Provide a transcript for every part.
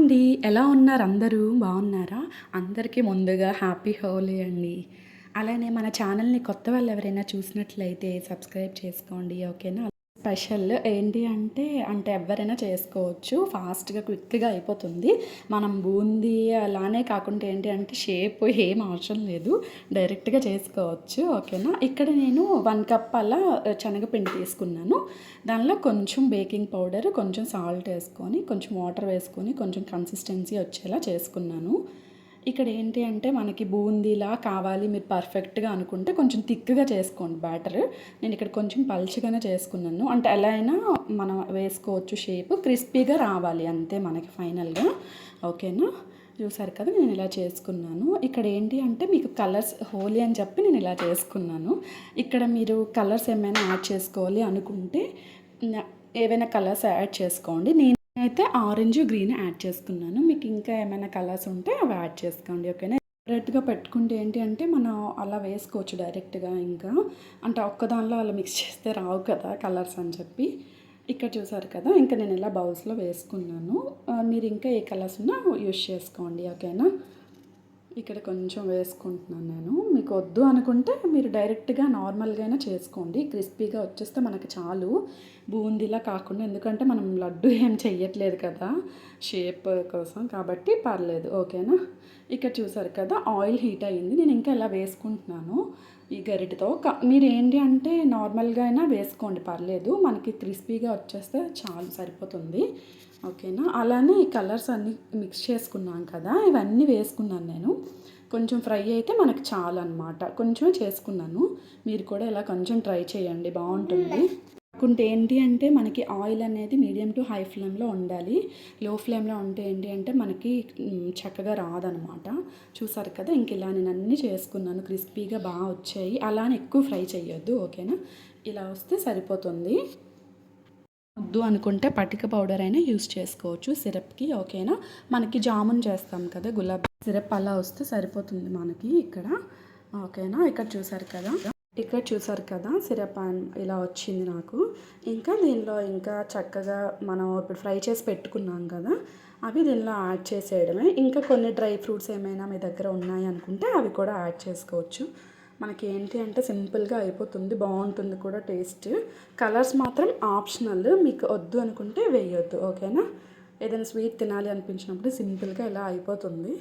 అండి. ఎలా ఉన్నారు అందరూ? బాగున్నారా? అందరికీ ముందుగా హ్యాపీ హోలీ అండి. అలానే మన ఛానల్‌ని కొత్త వాళ్ళు ఎవరైనా చూసినట్లయితే సబ్స్క్రైబ్ చేసుకోండి. ఓకేనా? స్పెషల్ ఏంటి అంటే ఎవరైనా చేసుకోవచ్చు. ఫాస్ట్‌గా, క్విక్‌గా అయిపోతుంది. మనం బూందీ అలానే కాకుండా ఏంటి అంటే షేప్ ఏం అవసరం లేదు. డైరెక్ట్‌గా చేసుకోవచ్చు. ఓకేనా? ఇక్కడ నేను 1 కప్ అలా శనగపిండి తీసుకున్నాను. దానిలో కొంచెం బేకింగ్ పౌడర్, కొంచెం సాల్ట్ వేసుకొని, కొంచెం వాటర్ వేసుకొని, కొంచెం కన్సిస్టెన్సీ వచ్చేలా చేసుకున్నాను. ఇక్కడ ఏంటి అంటే మనకి బూందీలా కావాలి మీరు పర్ఫెక్ట్‌గా అనుకుంటే కొంచెం థిక్‌గా చేసుకోండి బ్యాటర్. నేను ఇక్కడ కొంచెం పల్చగానే చేసుకున్నాను. అంటే ఎలా అయినా మనం వేసుకోవచ్చు షేప్. క్రిస్పీగా రావాలి అంతే మనకి ఫైనల్‌గా. ఓకేనా? చూసారు కదా! నేను ఇలా చేసుకున్నాను. ఇక్కడ ఏంటి అంటే మీకు కలర్స్ హోలీ అని చెప్పి నేను ఇలా చేసుకున్నాను. ఇక్కడ మీరు కలర్స్ ఏమైనా యాడ్ చేసుకోవాలి అనుకుంటే ఏవైనా కలర్స్ యాడ్ చేసుకోండి. నేనైతే ఆరెంజ్, గ్రీన్ యాడ్ చేసుకున్నాను. మీకు ఇంకా ఏమైనా కలర్స్ ఉంటే అవి యాడ్ చేసుకోండి. ఓకేనా? సెపరేట్‌గా పెట్టుకుంటే ఏంటి అంటే మనం అలా వేసుకోవచ్చు డైరెక్ట్‌గా ఇంకా. అంటే ఒక్క దానిలో అలా మిక్స్ చేస్తే రావు కదా కలర్స్ అని చెప్పి. ఇక్కడ చూసారు కదా! ఇంకా నేను ఇలా బౌల్స్‌లో వేసుకున్నాను. మీరు ఇంకా ఏ కలర్స్ ఉన్నా యూజ్ చేసుకోండి. ఓకేనా? ఇక్కడ కొంచెం వేసుకుంటున్నాను నేను. మీకు వద్దు అనుకుంటే మీరు డైరెక్ట్‌గా నార్మల్‌గా అయినా చేసుకోండి. క్రిస్పీగా వచ్చేస్తే మనకి చాలు. బూందీలా కాకుండా ఎందుకంటే మనం లడ్డు ఏం చెయ్యట్లేదు కదా! షేప్ కోసం కాబట్టి పర్లేదు. ఓకేనా? ఇక్కడ చూసారు కదా! ఆయిల్ హీట్ అయ్యింది. నేను ఇంకా ఇలా వేసుకుంటున్నాను ఈ గరిటెతో. మీరు ఏంటి అంటే నార్మల్‌గా అయినా వేసుకోండి పర్లేదు. మనకి క్రిస్పీగా వచ్చేస్తే చాలు సరిపోతుంది. ఓకేనా? అలానే ఈ కలర్స్ అన్నీ మిక్స్ చేసుకున్నాం కదా! ఇవన్నీ వేసుకున్నాను నేను. కొంచెం ఫ్రై అయితే మనకు చాలన్నమాట. కొంచెమే చేసుకున్నాను. మీరు కూడా ఇలా కొంచెం ట్రై చేయండి బాగుంటుంది. కాకుంటే ఏంటి అంటే మనకి ఆయిల్ అనేది మీడియం టు హై ఫ్లేమ్‌లో ఉండాలి. లో ఫ్లేమ్‌లో ఉంటే ఏంటి అంటే మనకి చక్కగా రాదనమాట. చూసారు కదా! ఇంక ఇలా నేను అన్నీ చేసుకున్నాను. క్రిస్పీగా బాగా వచ్చాయి. అలా అని ఎక్కువ ఫ్రై చేయొద్దు. ఓకేనా? ఇలా వస్తే సరిపోతుంది. వద్దు అనుకుంటే పటిక పౌడర్ అయినా యూస్ చేసుకోవచ్చు సిరప్కి. ఓకేనా? మనకి జామున్ చేస్తాం కదా గులాబ్ సిరప్ అలా వస్తే సరిపోతుంది మనకి ఇక్కడ. ఓకేనా? ఇక్కడ చూసారు కదా సిరప్ ఇలా వచ్చింది నాకు. ఇంకా దీనిలో ఇంకా చక్కగా మనం ఇప్పుడు ఫ్రై చేసి పెట్టుకున్నాం కదా అవి దీనిలో యాడ్ చేసేయడమే. ఇంకా కొన్ని డ్రై ఫ్రూట్స్ ఏమైనా మీ దగ్గర ఉన్నాయి అనుకుంటే అవి కూడా యాడ్ చేసుకోవచ్చు. మనకి ఏంటి అంటే సింపుల్గా అయిపోతుంది. బాగుంటుంది కూడా టేస్ట్. కలర్స్ మాత్రం ఆప్షనల్. మీకు వద్దు అనుకుంటే వేయొద్దు. ఓకేనా? ఏదైనా స్వీట్ తినాలి అనిపించినప్పుడు సింపుల్గా ఇలా అయిపోతుంది.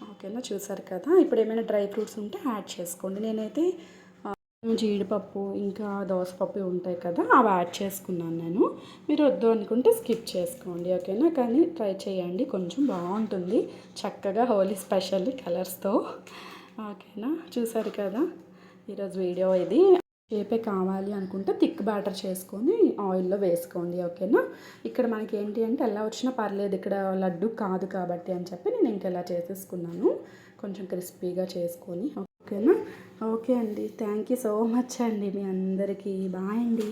ఓకేనా? చూసారు కదా! ఇప్పుడు ఏమైనా డ్రై ఫ్రూట్స్ ఉంటే యాడ్ చేసుకోండి. నేనైతే జీడిపప్పు ఇంకా దోసపప్పు ఉంటాయి కదా అవి యాడ్ చేసుకున్నాను నేను. మీరు వద్దు అనుకుంటే స్కిప్ చేసుకోండి. ఓకేనా? కానీ ట్రై చేయండి. కొంచెం బాగుంటుంది చక్కగా హోలీ స్పెషల్ కలర్స్తో. ఓకేనా? చూసారు కదా ఈరోజు వీడియో ఇది. షేపే కావాలి అనుకుంటే థిక్ బ్యాటర్ చేసుకొని ఆయిల్లో వేసుకోండి. ఓకేనా? ఇక్కడ మనకి ఏంటి అంటే ఎలా వచ్చినా పర్లేదు, ఇక్కడ లడ్డు కాదు కాబట్టి అని చెప్పి నేను ఇంకెలా చేసేసుకున్నాను కొంచెం క్రిస్పీగా చేసుకొని. ఓకేనా? ఓకే అండి. థ్యాంక్ యూ సో మచ్ అండి మీ అందరికీ. బాయ్ అండి.